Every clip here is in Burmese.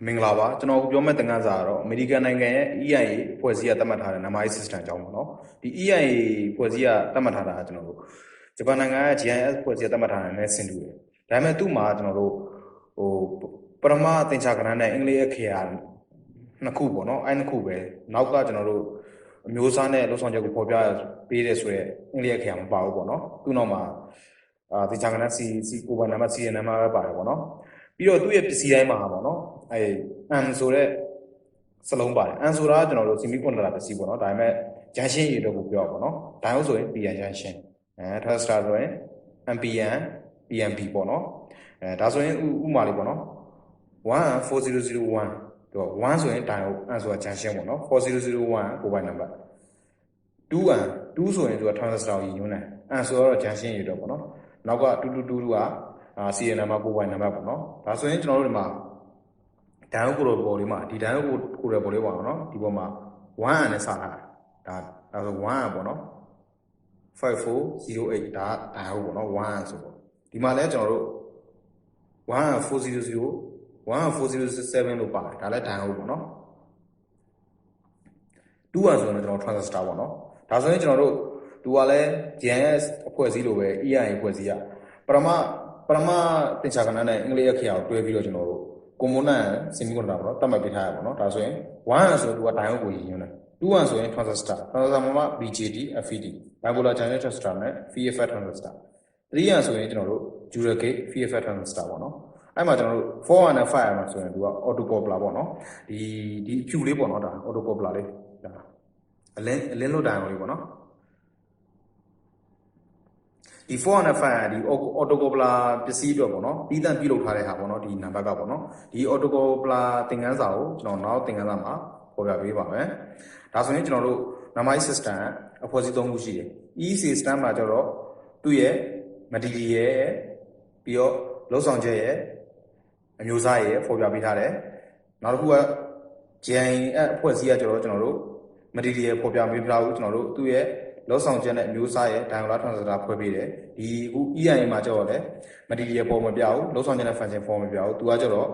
မင်္ဂလာပါကျွန်တော်ပြောမယ့်သင်ခန်းစာကတော့ American နိုင်ငံရဲ့ EIA ဖွဲ့စည်းရသတ်မှတ်ထားတဲ့ Number System အကြောင်းပေါ့နော်ဒီ EIA ဖွဲ့စည်းရသတ်မှတ်ထားတာကျွန်တော်တို့ဂျပန်နိုင်ငံရဲ့ GIS ဖွဲ့စည်းရသတ်မှတ်ထားတာနဲ့ဆင်တူတယ်ဒါပေမဲ့သူ့မှာကျွန်တော်တို့ပရမသင်္ချာကဏ္ဍနဲ့အင်္ဂလိပ်အခရာနှစ်ခုပေါ့နော်အဲ့နှစ်ခုပဲနောက်ကကျွန်တော်တို့အမျိုးအစားနဲ့လုံဆောင်ချက်ကိုဖော်ပြပေးတယ်ဆိုတော့အင်္ဂလိပ်အခရာမပါဘူးပေါ့နော်သူ့နောက်မှာသင်္ချာကဏ္ဍ C ကိုပါနံပါတ် C ရဲ့နံပါတ်ပဲပါတယ်ပေါ့နော်ပြီးတော့သူ့ရဲ့ပစ္စည်းတိုင်းမှာပေါ့နော်M ဆိုတဲ့စလုံးပါတယ် M ဆိုတာကျွန်တော်တို့ semiconductor ပစ္စည်းပေါ့နော်ဒါပေမဲ့ junction ရေတော့ကိုပြောပါပေါ့နော် diode ဆိုရင် PN junction transistor ဆိုရင် MPN PNP ပေါ့နော်ဒါဆိုရင်ဥမာလေးပေါ့နော်14001တော့1ဆိုရင် diode M ဆိုတာ junction ပေါ့နော်4001ကိုပိုင်နံပါတ်2 ဆိုရင်သူက transistor ကိုရည်ညွှန်းတယ် M ဆိုတော့ junction ရေတော့ပေါ့နော်နောက်က222ကCN နံပါတ်ကိုပိုင်နံပါတ်ပေါ့နော်ဒါဆိုရင်ကျွန်တော်တို့ဒီမှာdiode ကိုပေါ်လေးမှာဒီ diode ကိုပေါ်လေးပါတော့နော်ဒီပေါ်မှာ1နဲ့စထားတာဒါဆို1ပေါ့နော်5408ဒါ diode ပေါ့နော်1ဆိုပေါ့ဒီမှာလည်းကျွန်တော်တို့14000 14067လို့ပါတယ်ဒါလည်း diode ပေါ့နော်2ဆိုရင်ကျွန်တော် transistor ပေါ့နော်ဒါဆိုရင်ကျွန်တော်တို့သူကလည်း GIS အဖွဲ့အစည်းလိုပဲ EIA အဖွဲ့အစည်းကပရမသင်္ချာကဏ္ဍနဲ့အင်္ဂလိပ်အခရာကိုတွဲပြီးတော့ကျွန်တော်တို့ component semiconductor ပေါ့နော်တတ်မှတ်ပေးထားရပါတော့ဒါဆိုရင်1ဆိုသူက diode ကိုရည်ညွှန်းတယ်2ဆိုရင် transistor မှာ BJT FET bipolar channel transistor နဲ့ FET transistor 3ဆိုရင်ကျွန်တော်တို့ dual gate FET transistor ပေါ့နော်အဲ့မှာကျွန်တော်တို့4နဲ့5မှာဆိုရင်သူက auto coupler ပေါ့နော်ဒီဖြူလေးပေါ့နော်ဒါ auto coupler လေးဒါအလင်းလို့ diode လေးပေါ့နော်ဒီ4နဲ့5ဒီ auto coupler ပစ္စည်းအတွက်ပေါ့နော်ပြီးတန်ပြုလုပ်ထားတဲ့ဟာပေါ့နော်ဒီနံပါတ်ကပေါ့နော်ဒီ auto coupler သင်ခန်းစာကိုကျွန်တော်နောက်သင်ခန်းစာမှာဖော်ပြပေးပါမယ်ဒါဆိုရင်ကျွန်တော်တို့ number system အဖွဲ့အစည်း၃ခုရှိတယ် EIA system မှာကျတော့သူ့ရဲ့ material ရဲ့ပြီးတော့လုံဆောင်ချက်ရဲ့အမျိုးအစားရဲ့ဖော်ပြပေးထားတယ်နောက်တစ်ခုက GIS အဖွဲ့အစည်းကကျတော့ကျွန်တော်တို့ material ဖော်ပြပေးထားဘူးကျွန်တော်တို့သူ့ရဲ့လောက်ဆောင်ချက်နဲ့အမျိုးအစားရဲ့ diode transistor ဖွဲ့ပေးတယ်ဒီအခု EIA မှာကျတော့လည်း material ပေါ်မပြဘူးလောက်ဆောင်ချက်နဲ့ function ပေါ်မပြဘူးသူကကျတော့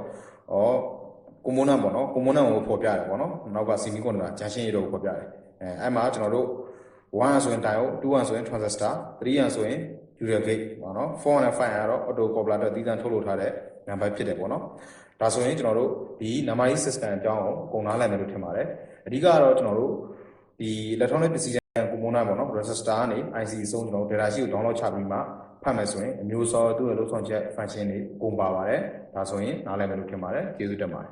component ပေါ့နော် component ကိုဖော်ပြတယ်ပေါ့နော်နောက်က semiconductor junction ရေတော့ဖော်ပြတယ်အဲ့မှာကျွန်တော်တို့1ဆိုရင် diode 2ဆိုရင် transistor 3ဆိုရင် dual gate ပေါ့နော်4နဲ့5ကတော့ auto coupler အတွက်တည်တံ့ထုတ်လုပ်ထားတဲ့နံပါတ်ဖြစ်တယ်ပေါ့နော်ဒါဆိုရင်ကျွန်တော်တို့ဒီ number system အကြောင်းကိုကုန်နားလည်မယ်လို့ထင်ပါတယ်အဓိကတော့ကျွန်တော်တို့ဒီ electronic ပစ္စည်းcomponent ပေါ့နော် resistor ကနေ IC အဆုံးကျွန်တော် data sheet ကို download ချပြီးမှဖတ်မယ်ဆိုရင်အမျိုးအစားသူ့ရဲ့လုံဆောင်ချက် function တွေကုန်ပါပါတယ်ဒါဆိုရင်နားလည်မယ်လို့ထင်ပါတယ်ကျေးဇူးတင်ပါတယ်